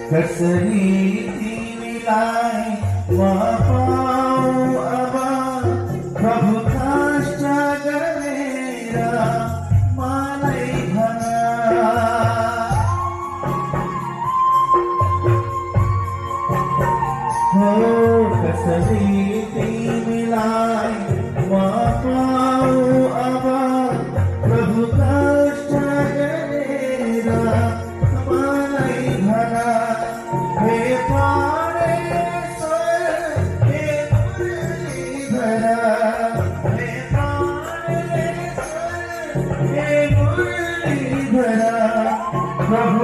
कसरी ती विलाय पाऊ अबा प्रभु काष्टा गलेरा मालै भना हो कसरी ती विलाय पाऊ अबा प्रभु काष्टा गलेरा मालै भना हे प्राणेश्वर हे मुरलीधरा हे प्राणेश्वर हे मुरलीधरा प्रभु